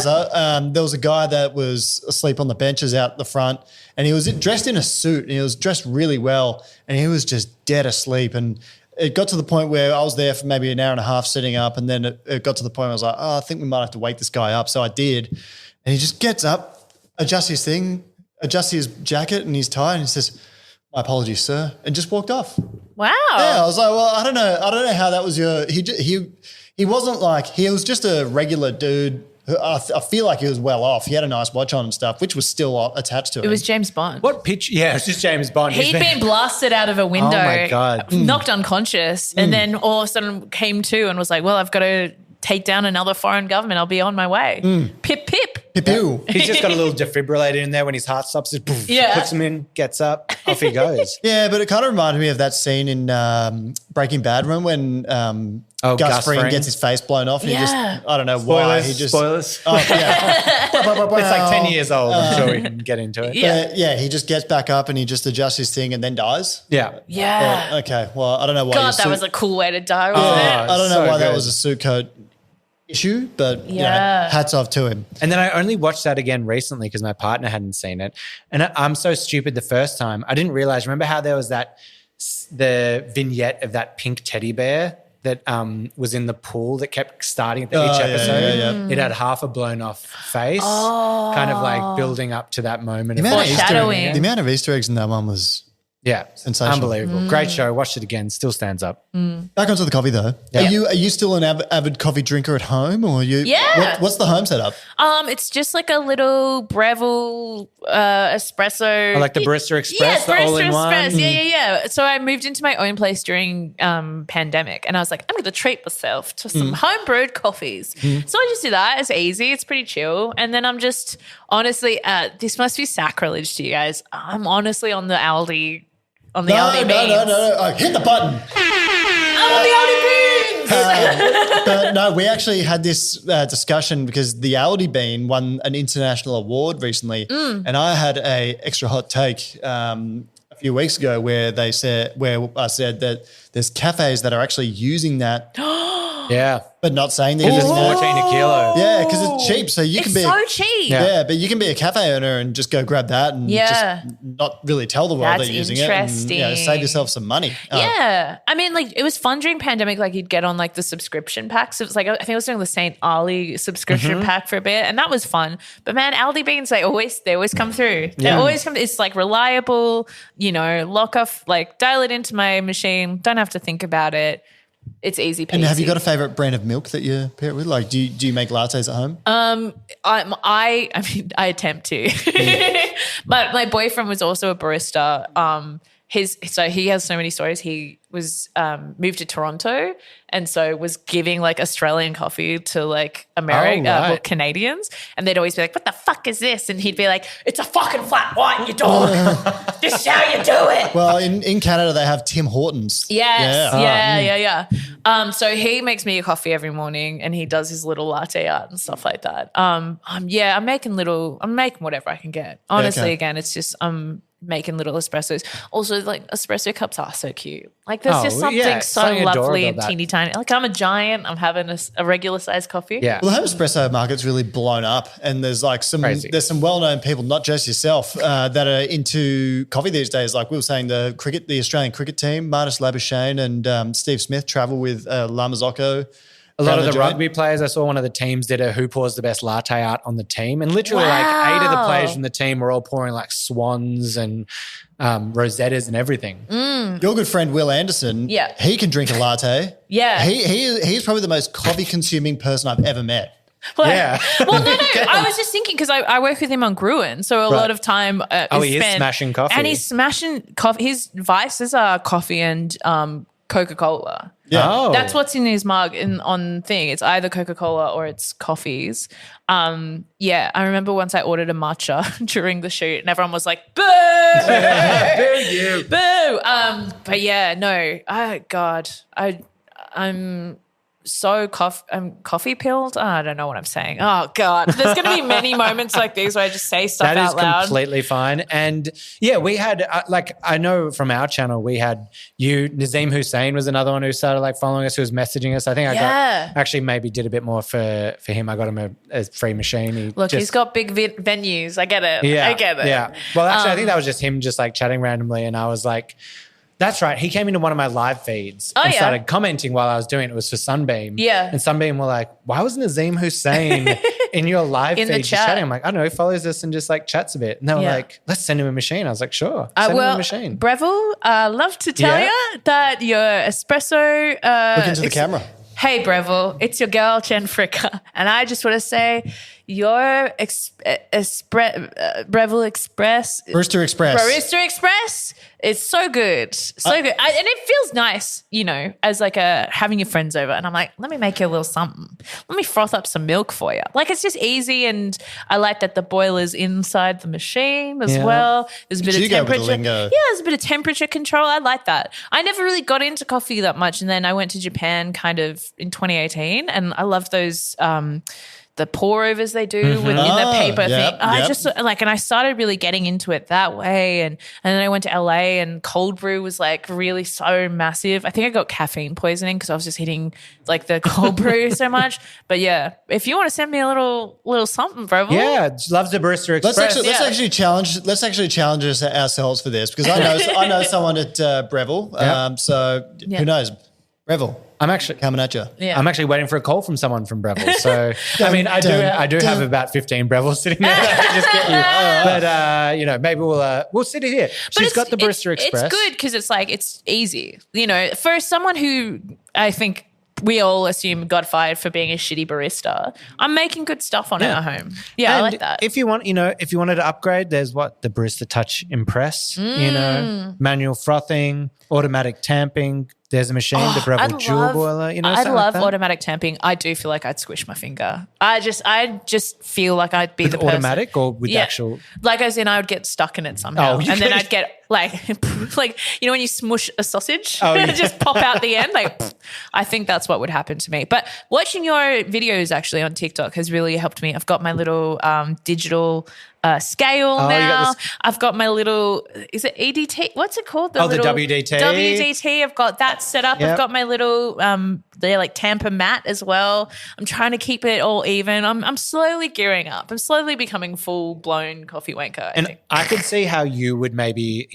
there was a guy that was asleep on the benches out the front, and he was dressed in a suit, and he was dressed really well, and he was just dead asleep. And it got to the point where I was there for maybe an hour and a half sitting up, and then it got to the point where I was like, I think we might have to wake this guy up. So I did, and he just gets up, adjusts his thing, adjusts his jacket and his tie, and he says, "My apologies, sir," and just walked off. Wow. Yeah, I was like, well, I don't know how that was your. He wasn't like, he was just a regular dude. I feel like he was well off. He had a nice watch on and stuff, which was still attached to him. It was James Bond. What pitch? Yeah, it's just James Bond. He'd been blasted out of a window, Oh my God. knocked unconscious, and then all of a sudden came to and was like, well, I've got to take down another foreign government. I'll be on my way. Pip, pip. Pew. He's just got a little defibrillator in there when his heart stops. Just poof, Yeah. puts him in, gets up, off he goes. Yeah, but it kind of reminded me of that scene in Breaking Bad when Gus Fring Fring. gets his face blown off. And he Yeah. just, I don't know why. He just, Spoilers. Oh, yeah. It's like 10 years old. I'm sure we can get into it. Yeah. Yeah, he just gets back up and he just adjusts his thing and then dies. Yeah. Yeah. Okay, well, I don't know why. God, that was a cool way to die, wasn't it? I don't know so why that good. was a suit coat issue, but Yeah. hats off to him. And then I only watched that again recently because my partner hadn't seen it. And I'm so stupid the first time. I didn't realize. Remember how there was the vignette of that pink teddy bear that was in the pool that kept starting at each episode? yeah. It had half a blown off face, kind of like building up to that moment. The amount, of Easter, Foreshadowing. the amount of Easter eggs in that one was Yeah. sensational. Unbelievable. Great show. Watched it again. Still stands up. Back onto the coffee though. Yeah. Are you still an avid coffee drinker at home, or you? Yeah. What's the home setup? It's just like a little Breville espresso. I like the Barista Express, the Barista all-in-one. Express. Yeah. So I moved into my own place during pandemic, and I was like, I'm going to treat myself to some home brewed coffees. So I just do that. It's easy. It's pretty chill. And then I'm just honestly, this must be sacrilege to you guys. I'm honestly on the Aldi. On the Aldi beans. No. Oh, hit the button. I'm on the Aldi beans. But no, we actually had this discussion because the Aldi bean won an international award recently, and I had a extra hot take a few weeks ago where I said that there's cafes that are actually using that, Yeah. but not saying they're It's using that. 14 a kilo. Yeah, because it's cheap, so you can It's be. so cheap. Yeah. But you can be a cafe owner and just go grab that and Yeah. just not really tell the world That's they're using it. And, save interesting. yourself some money. Yeah. I mean, like, it was fun during pandemic. Like, you'd get on, like, the subscription packs. It was like, I think I was doing the St. Ali subscription pack for a bit, and that was fun. But, man, Aldi beans, they always come through. They always come. It's, like, reliable, lock off, like, dial it into my machine. Don't have to think about it. It's easy peasy. And have you got a favorite brand of milk that you pair it with? Like, do you make lattes at home? I mean, I attempt to. But my boyfriend was also a barista. So he has so many stories. He was moved to Toronto, and so was giving like Australian coffee to like Canadians, and they'd always be like, "What the fuck is this?" And he'd be like, "It's a fucking flat white, you dog. This is how you do it." Well, in Canada they have Tim Hortons. Yes, yeah. So he makes me a coffee every morning, and he does his little latte art and stuff like that. I'm making whatever I can get. Honestly, again, it's just making little espressos. Also, like espresso cups are so cute. Like there's just something lovely and teeny tiny. Like I'm a giant. I'm having a regular sized coffee. Yeah. Well, the home espresso market's really blown up, and there's like some well-known people, not just yourself, that are into coffee these days. Like we were saying, the Australian cricket team, Marnus Labuschagne and Steve Smith travel with Lamazocco. A lot of the rugby players, I saw one of the teams did a who pours the best latte art on the team. And literally like 8 of the players from the team were all pouring like swans and rosettas and everything. Your good friend Will Anderson, he can drink a latte. Yeah. He's probably the most coffee consuming person I've ever met. Well, no. I was just thinking because I work with him on Gruen, so a lot of time he is smashing coffee. And he's smashing coffee. His vices are coffee and Coca-Cola. Yeah. Oh. That's what's in his mug on thing. It's either Coca-Cola or it's coffees. I remember once I ordered a matcha during the shoot and everyone was like, boo! Boo you. Boo! But yeah, no. Oh, God. I'm so coffee pilled. Oh, I don't know what I'm saying. Oh, God. There's going to be many moments like these where I just say stuff out loud. That is completely fine. And yeah, we had I know from our channel we had you. Nazim Hussein was another one who started like following us, who was messaging us. I think I got actually maybe did a bit more for him. I got him a free machine. He's got big venues. I get it. Yeah, I get it. Yeah. Well, actually, I think that was just him just like chatting randomly, and I was like, that's right. He came into one of my live feeds and started commenting while I was doing it. It was for Sunbeam. Yeah. And Sunbeam were like, why was Nazim Hussein in your live feed just chatting? I'm like, I don't know. He follows us and just like chats a bit. And they were like, let's send him a machine. I was like, sure. Send him a machine. Breville, love to tell you that your espresso. Look into the camera. Hey, Breville, it's your girl, Jen Fricker. And I just want to say your Breville Express. Barista Express. It's so good. So good. And it feels nice, as like having your friends over. And I'm like, let me make you a little something. Let me froth up some milk for you. Like it's just easy. And I like that the boiler's inside the machine as well. There's a bit of temperature. Yeah, there's a bit of temperature control. I like that. I never really got into coffee that much. And then I went to Japan kind of in 2018. And I love those the pour overs they do in the paper thing. I just like, and I started really getting into it that way. And then I went to LA and cold brew was like really so massive. I think I got caffeine poisoning because I was just hitting like the cold brew so much. But yeah, if you want to send me a little something, bro. Yeah, loves the Barista Express. Let's actually challenge ourselves for this because I know someone at Breville. So who knows? Breville. I'm actually coming at you. Yeah. I'm actually waiting for a call from someone from Breville. So I mean, I do have about 15 Breville sitting there that I can just get you. But maybe we'll sit here. She's got the Barista Express. It's good because it's like it's easy. For someone who I think we all assume got fired for being a shitty barista. I'm making good stuff on our home. Yeah, I like that. If you wanted to upgrade, there's the Barista Touch Impress. Manual frothing, automatic tamping. There's a machine, the Breville Jewel Boiler. I'd love automatic tamping. I do feel like I'd squish my finger. I just feel like I'd be with the person. Automatic or with actual? Like as in I would get stuck in it somehow. And then I'd get like when you smush a sausage, just pop out the end. Like I think that's what would happen to me. But watching your videos actually on TikTok has really helped me. I've got my little digital scale now. I've got my little, is it EDT? What's it called? The WDT. WDT. I've got that set up. I've got my little, they're like tamper mat as well. I'm trying to keep it all even. I'm slowly gearing up. I'm slowly becoming full blown coffee wanker. I could see how you would maybe,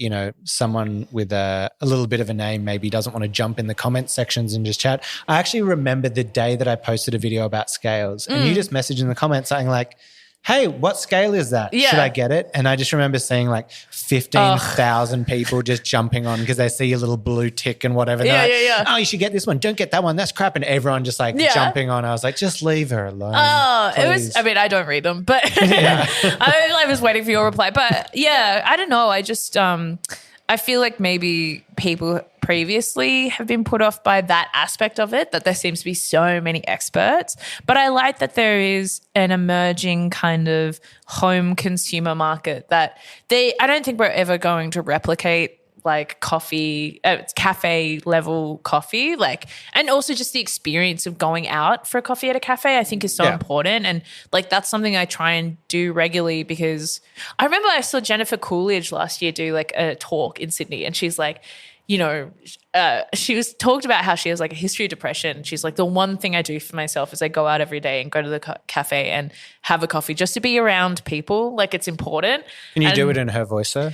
someone with a little bit of a name maybe doesn't want to jump in the comment sections and just chat. I actually remember the day that I posted a video about scales and you just messaged in the comments saying like, hey, what scale is that? Yeah. Should I get it? And I just remember seeing like 15,000 people just jumping on because they see a little blue tick and whatever. Yeah, They're yeah. Oh, you should get this one. Don't get that one. That's crap. And everyone just like jumping on. I was like, just leave her alone. Oh, it was, please. I mean, I don't read them, but I was waiting for your reply. But yeah, I don't know. I just, I feel like maybe people previously have been put off by that aspect of it, that there seems to be so many experts. But I like that there is an emerging kind of home consumer market that I don't think we're ever going to replicate like coffee, cafe level coffee, like, and also just the experience of going out for a coffee at a cafe, I think is so important. And like, that's something I try and do regularly because I remember I saw Jennifer Coolidge last year do like a talk in Sydney, and she's like, you know, she was talked about how she has like a history of depression. She's like, the one thing I do for myself is I go out every day and go to the cafe and have a coffee just to be around people. Like, it's important. Can you do it in her voice, though?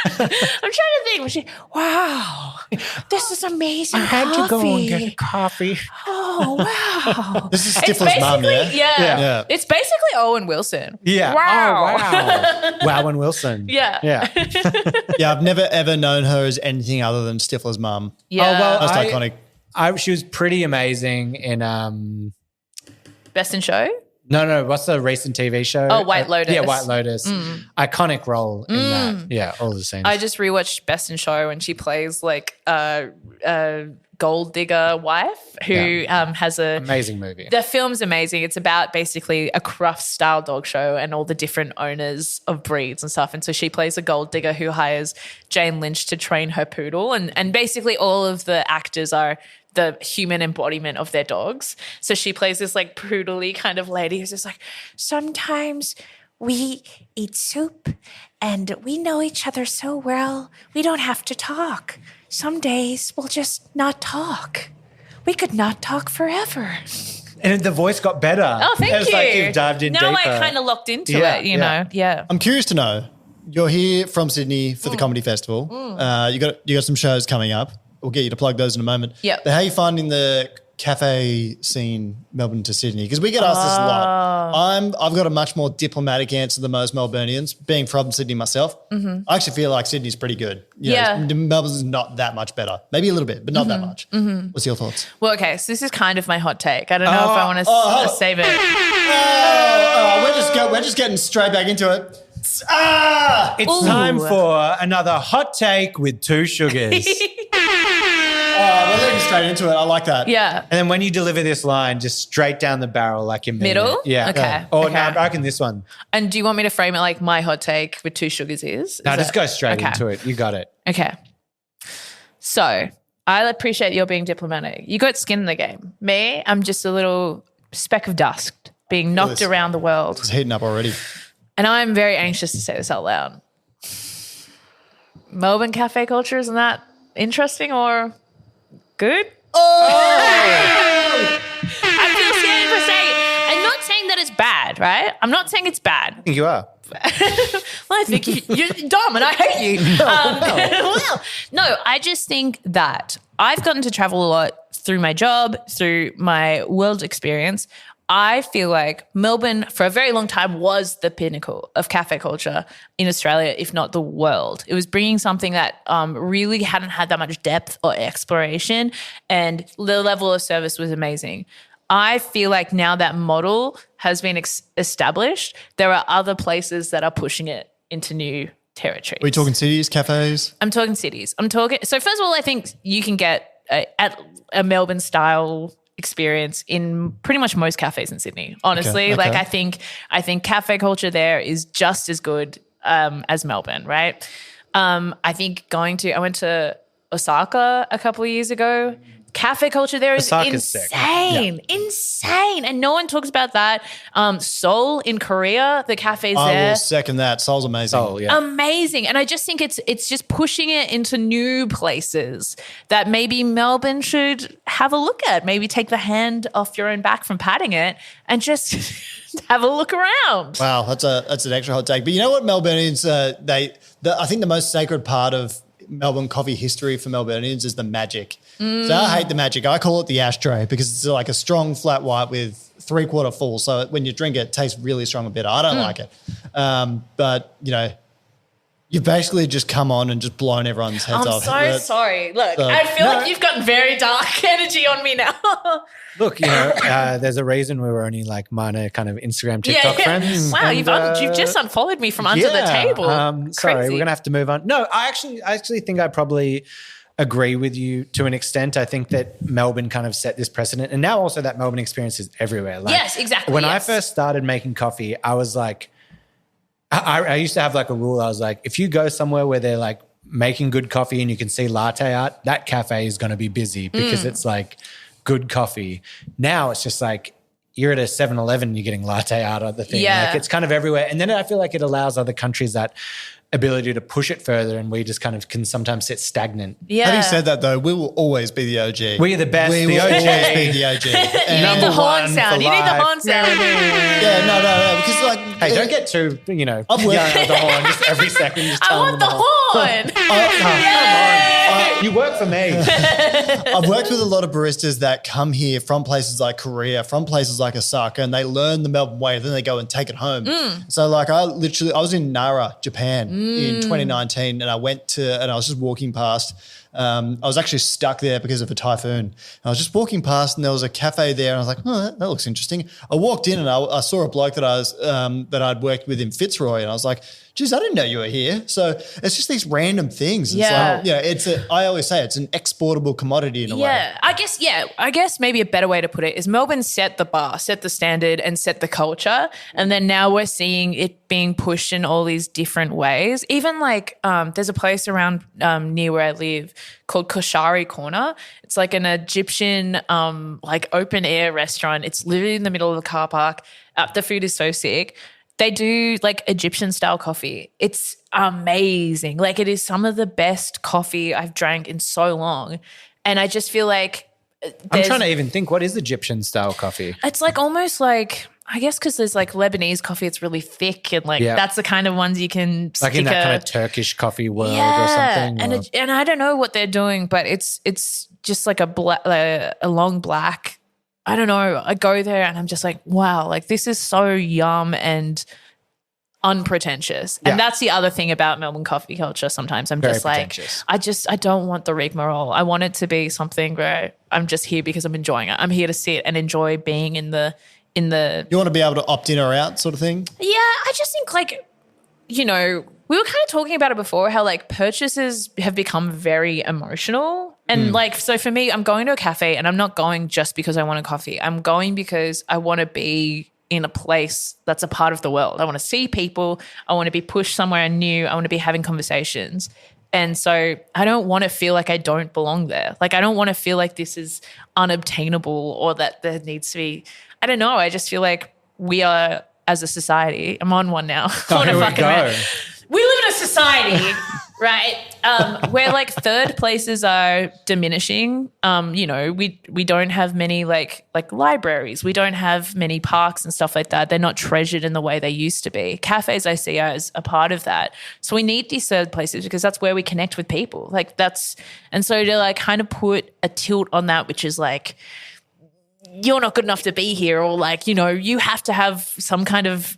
I'm trying to think. Wow, this is amazing. I had coffee. to go and get a coffee. Oh, wow. This is Stifler's mum, yeah? Yeah. It's basically Owen Wilson. Yeah. Wow. Oh, wow. Wow and Wilson. Yeah. Yeah. Yeah, I've never ever known her as anything other than Stifler's mum. Yeah. Oh, well, Most iconic. She was pretty amazing in Best in Show? No. What's the recent TV show? Oh, White Lotus. Yeah, White Lotus. Iconic role in that. Yeah, all the scenes. I just rewatched Best in Show and she plays like a gold digger wife who has a amazing movie. The film's amazing. It's about basically a Crufts style dog show and all the different owners of breeds and stuff. And so she plays a gold digger who hires Jane Lynch to train her poodle. And basically all of the actors are the human embodiment of their dogs. So she plays this like poodle-y kind of lady who's just like, sometimes we eat soup and we know each other so well, we don't have to talk. Some days we'll just not talk. We could not talk forever. And the voice got better. Oh, thank you. It's like you've dived in now deeper. I kind of locked into it, you know. Yeah. I'm curious to know, you're here from Sydney for the Comedy Festival. You got some shows coming up. We'll get you to plug those in a moment. Yeah. But how are you finding the cafe scene, Melbourne to Sydney? Because we get asked this a lot. I've got a much more diplomatic answer than most Melburnians, being from Sydney myself. I actually feel like Sydney's pretty good. You know, Melbourne's not that much better. Maybe a little bit, but not that much. What's your thoughts? Well, okay, so this is kind of my hot take. I don't know if I want to save it. We're just getting straight back into it. It's time for another hot take with two sugars. We're leading straight into it. I like that. Yeah. And then when you deliver this line, just straight down the barrel like you mean Middle? it. Yeah. Okay. Or Okay. no, I reckon this one. And do you want me to frame it like my hot take with two sugars is? No, Is just that- go straight okay. into it. You got it. Okay. So I appreciate your being diplomatic. You got skin in the game. Me, I'm just a little speck of dust being knocked Yes. around the world. It's heating up already. And I'm very anxious to say this out loud. Melbourne cafe culture, isn't that interesting or good? I feel scared for saying it. I'm not saying that it's bad, right? I'm not saying it's bad. I think you are. Well, I think you're dumb and I hate you. No, I just think that I've gotten to travel a lot through my job, through my world experience. I feel like Melbourne for a very long time was the pinnacle of cafe culture in Australia, if not the world. It was bringing something that really hadn't had that much depth or exploration, and the level of service was amazing. I feel like now that model has been established, there are other places that are pushing it into new territory. Are we talking cities, cafes? I'm talking cities. So first of all, I think you can get a Melbourne style experience in pretty much most cafes in Sydney. Honestly, Okay. like I think cafe culture there is just as good as Melbourne, right? I think I went to Osaka a couple of years ago. Cafe culture there is Osaka's sick. insane. And no one talks about that. Seoul in Korea, the cafes I there. will second that. Seoul's amazing. Oh, yeah. Amazing. And I just think it's just pushing it into new places that maybe Melbourne should have a look at. Maybe take the hand off your own back from patting it and just have a look around. Wow, that's an extra hot take. But you know what, Melburnians, I think the most sacred part of Melbourne coffee history for Melburnians is the magic. So I hate the magic. I call it the ashtray because it's like a strong flat white with 3/4 full. So when you drink it, it tastes really strong and bitter. I don't like it. But, you know, you've basically just come on and just blown everyone's heads off. I'm so sorry. Look, I feel like you've gotten very dark energy on me now. Look, you know, there's a reason we were only like minor kind of Instagram, TikTok friends. Wow, you've just unfollowed me from under the table. Sorry, we're gonna have to move on. No, I actually think I probably agree with you to an extent. I think that Melbourne kind of set this precedent, and now also that Melbourne experience is everywhere. Like, yes, exactly. When I first started making coffee, I was like, I used to have like a rule. I was like, if you go somewhere where they're like making good coffee and you can see latte art, that cafe is going to be busy because it's like good coffee. Now it's just like you're at a 7-Eleven and you're getting latte art of the thing. Yeah. Like it's kind of everywhere. And then I feel like it allows other countries that ability to push it further, and we just kind of can sometimes sit stagnant. Yeah. Having said that, though, we will always be the OG. We're the best. We the will OG. always be the OG. You need the horn sound. Yeah, no, because like, Hey, don't get too, you know, I'm yelling at the horn just every second. Just I telling want the them horn. Come on. You work for me. I've worked with a lot of baristas that come here from places like Korea, from places like Osaka, and they learn the Melbourne way, then they go and take it home. So like I was in Nara, Japan in 2019, and I was just walking past. I was actually stuck there because of a typhoon. And I was just walking past, and there was a cafe there, and I was like, "Oh, that looks interesting." I walked in, and I saw a bloke that I'd worked with in Fitzroy, and I was like, "Geez, I didn't know you were here." So it's just these random things. It's like, I always say it's an exportable commodity in a way. Yeah, I guess maybe a better way to put it is Melbourne set the bar, set the standard, and set the culture, and then now we're seeing it being pushed in all these different ways. Even like there's a place around near where I live called Koshari Corner. It's like an Egyptian like open air restaurant. It's literally in the middle of the car park. The food is so sick. They do like Egyptian style coffee. It's amazing. Like it is some of the best coffee I've drank in so long. And I just feel like I'm trying to even think, what is Egyptian style coffee? It's like almost like, I guess because there's like Lebanese coffee, it's really thick and like that's the kind of ones you can like in that kind of Turkish coffee world or something. And I don't know what they're doing, but it's just like a long black. I don't know. I go there and I'm just like, wow, like this is so yum and unpretentious. And that's the other thing about Melbourne coffee culture. Sometimes I'm Very just like, I don't want the rigmarole. I want it to be something where I'm just here because I'm enjoying it. I'm here to sit and enjoy being in the. You want to be able to opt in or out sort of thing? Yeah, I just think like, you know, we were kind of talking about it before, how like purchases have become very emotional. And like, so for me, I'm going to a cafe and I'm not going just because I want a coffee. I'm going because I want to be in a place that's a part of the world. I want to see people. I want to be pushed somewhere new. I want to be having conversations. And so I don't want to feel like I don't belong there. Like I don't want to feel like this is unobtainable or that there needs to be, I don't know. I just feel like we are, as a society, I'm on one now. Here we go. We live in a society, right, where like third places are diminishing. You know, we don't have many like libraries. We don't have many parks and stuff like that. They're not treasured in the way they used to be. Cafes I see as a part of that. So we need these third places because that's where we connect with people. Like and so to like kind of put a tilt on that, which is like, you're not good enough to be here, or like, you know, you have to have some kind of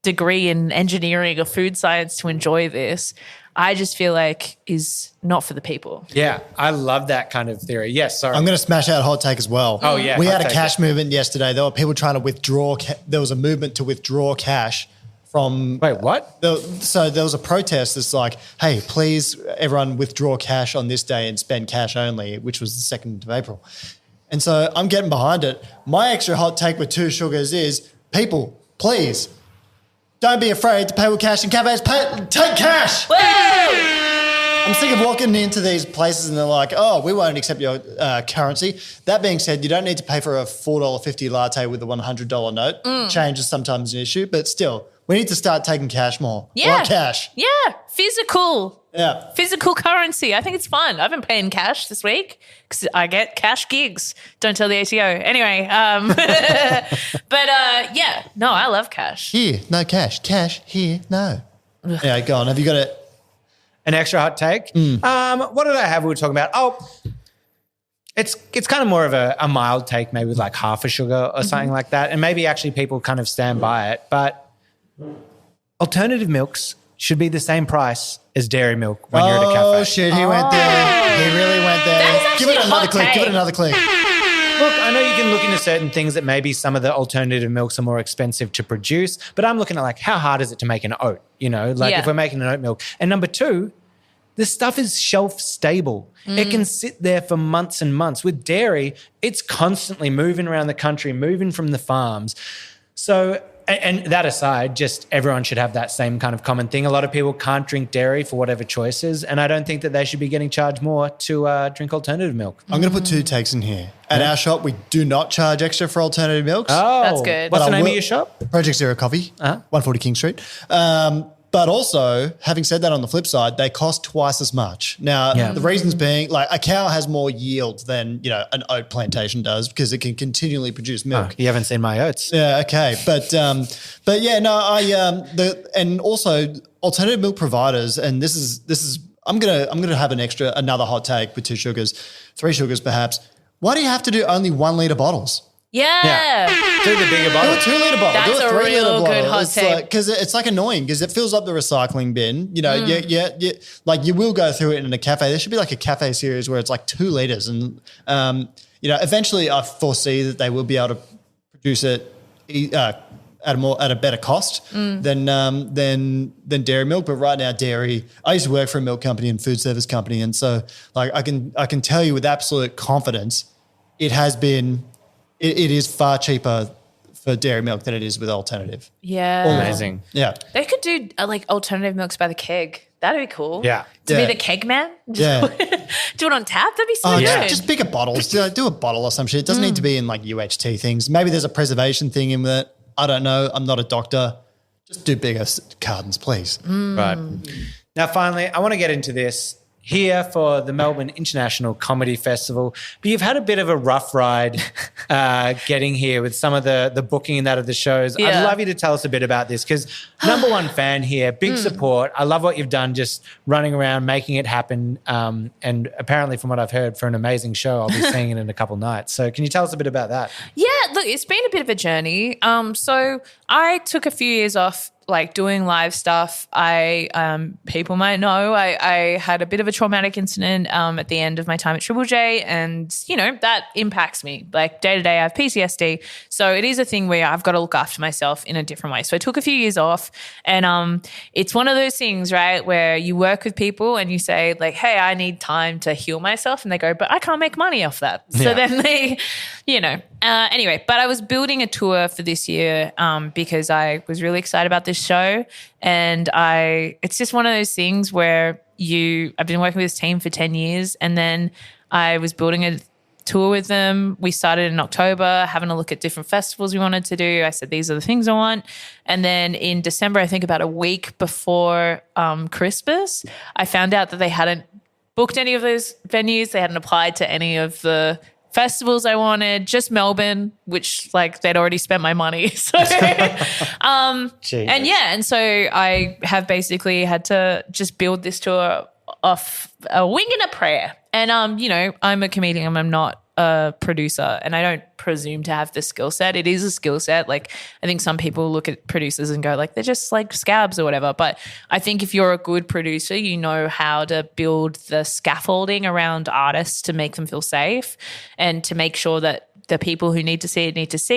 degree in engineering or food science to enjoy this, I just feel like is not for the people. Yeah, I love that kind of theory. Yes, sorry. I'm going to smash out a hot take as well. Oh, yeah. We had a cash movement yesterday. There were people trying to withdraw. There was a movement to withdraw cash from. Wait, what? So there was a protest that's like, hey, please everyone withdraw cash on this day and spend cash only, which was the 2nd of April. And so I'm getting behind it. My extra hot take with 2 sugars is, people, please, don't be afraid to pay with cash in cafes. Take cash. Woo! I'm sick of walking into these places and they're like, oh, we won't accept your currency. That being said, you don't need to pay for a $4.50 latte with a $100 note. Change is sometimes an issue, but still, we need to start taking cash more. Yeah. Or cash. Yeah. Physical. Yeah. Physical currency. I think it's fun. I've been paying cash this week because I get cash gigs. Don't tell the ATO. Anyway, but yeah, no, I love cash. Here, no cash. Cash, here, no. Yeah, go on. Have you got an extra hot take? What did I have we were talking about? Oh, It's kind of more of a mild take, maybe with like half a sugar or something like that. And maybe actually people kind of stand by it. But alternative milks should be the same price as dairy milk when you're at a cafe. Oh, shit. He went there. He really went there. That is Give it actually a another hot click. Give it take. another click. Look, I know you can look into certain things that maybe some of the alternative milks are more expensive to produce, but I'm looking at like how hard is it to make an oat, you know, like Yeah. if we're making an oat milk. And number two, this stuff is shelf stable. It can sit there for months and months. With dairy, it's constantly moving around the country, moving from the farms. So, and that aside, just everyone should have that same kind of common thing. A lot of people can't drink dairy for whatever choices, and I don't think that they should be getting charged more to drink alternative milk. I'm going to put two takes in here. At our shop, we do not charge extra for alternative milks. Oh, That's good. What's But the I name of will- your shop? Project Zero Coffee, 140 King Street. But also, having said that, on the flip side, they cost twice as much. Now, the reasons being, like a cow has more yield than, you know, an oat plantation does because it can continually produce milk. You haven't seen my oats. Yeah, okay. But yeah, no, and also alternative milk providers, and this is I'm gonna have another hot take with 2 sugars, 3 sugars perhaps. Why do you have to do only 1 litre bottles? Yeah. Do the bigger Do bottle. a 2 litre bottle. That's do a a 3 litre real bottle. good hot It's take. because it's like annoying because it fills up the recycling bin. You know, like you will go through it in a cafe. There should be like a cafe series where it's like 2 litres, and you know, eventually I foresee that they will be able to produce it at a better cost than dairy milk. But right now, dairy. I used to work for a milk company and food service company, and so like I can tell you with absolute confidence, it has been. It is far cheaper for dairy milk than it is with alternative. Yeah. Amazing. Yeah. They could do like alternative milks by the keg. That'd be cool. Yeah. To Yeah. be the keg man. Yeah. Do it on tap. That'd be so Oh, good. just bigger bottles. Do a bottle or some shit. It doesn't need to be in like UHT things. Maybe there's a preservation thing in it. I don't know. I'm not a doctor. Just do bigger cartons, please. Right. Now, finally, I want to get into this here for the Melbourne International Comedy Festival. But you've had a bit of a rough ride getting here with some of the booking and that of the shows. I'd Yeah. love you to tell us a bit about this because number one fan here, big support. I love what you've done just running around, making it happen. And apparently from what I've heard for an amazing show, I'll be seeing it in a couple nights. So can you tell us a bit about that? Yeah, look, it's been a bit of a journey. So I took a few years off, like doing live stuff. People might know I had a bit of a traumatic incident at the end of my time at Triple J, and you know that impacts me. Like day to day, I have PTSD, so it is a thing where I've got to look after myself in a different way. So I took a few years off, and it's one of those things, right, where you work with people and you say like, "Hey, I need time to heal myself," and they go, "But I can't make money off that." So then they, you know. Anyway, but I was building a tour for this year because I was really excited about this show, and it's just one of those things where I've been working with this team for 10 years, and then I was building a tour with them. We started in October, having a look at different festivals we wanted to do. I said, these are the things I want. And then in December, I think about a week before Christmas, I found out that they hadn't booked any of those venues. They hadn't applied to any of the festivals I wanted, just Melbourne, which like they'd already spent my money. So, and so I have basically had to just build this tour off a wing and a prayer. And, you know, I'm a comedian. I'm not a producer, and I don't presume to have the skill set. It is a skill set. Like I think some people look at producers and go like, they're just like scabs or whatever. But I think if you're a good producer, you know how to build the scaffolding around artists to make them feel safe and to make sure that the people who need to see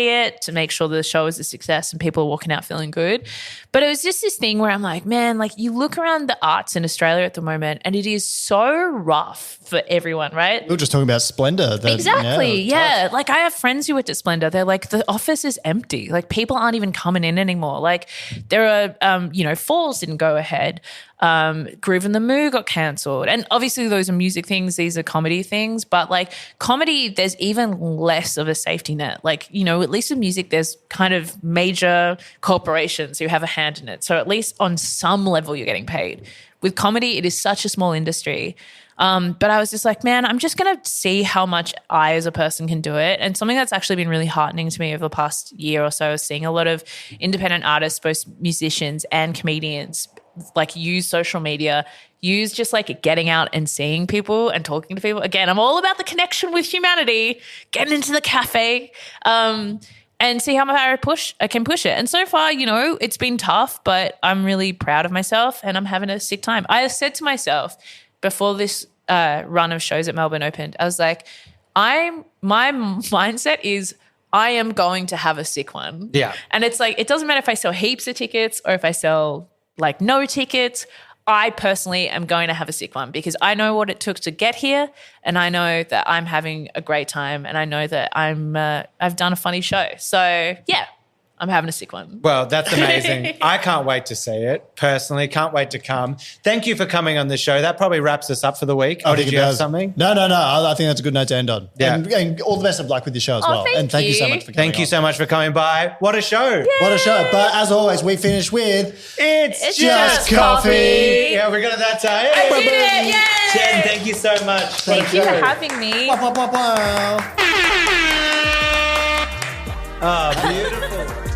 it, to make sure the show is a success and people are walking out feeling good. But it was just this thing where I'm like, man, like you look around the arts in Australia at the moment and it is so rough for everyone, right? We were just talking about Splendor. Exactly. Yeah. Yeah. Like I have friends who worked at Splendor. They're like, the office is empty. Like people aren't even coming in anymore. Like there are, Falls didn't go ahead. Groove and the Moo got cancelled. And obviously those are music things. These are comedy things. But like comedy, there's even less of a safety net. Like, you know, at least with music, there's kind of major corporations who have a hand in it. So at least on some level you're getting paid. With comedy, it is such a small industry. But I was just like, man, I'm just going to see how much I as a person can do it. And something that's actually been really heartening to me over the past year or so is seeing a lot of independent artists, both musicians and comedians, like use social media, use just like getting out and seeing people and talking to people. Again, I'm all about the connection with humanity, getting into the cafe, and see how I can push it. And so far, you know, it's been tough, but I'm really proud of myself and I'm having a sick time. I said to myself before this run of shows at Melbourne opened, I was like, my mindset is I am going to have a sick one. Yeah. And it's like, it doesn't matter if I sell heaps of tickets or if I sell like no tickets. I personally am going to have a sick one because I know what it took to get here, and I know that I'm having a great time, and I know that I've done a funny show. So yeah, I'm having a sick one. Well, that's amazing. I can't wait to see it. Personally, can't wait to come. Thank you for coming on the show. That probably wraps us up for the week. Oh, did you have something? No. I think that's a good note to end on. Yeah. And all the best of luck with your show as well. And thank you so much for coming Thank you so much for coming by. What a show. Yay. What a show. But as always, we finish with It's just coffee. Yeah, we got it that time. I did it. Yay. Jen, thank you so much. Thank you for having me. Wow. Oh, beautiful.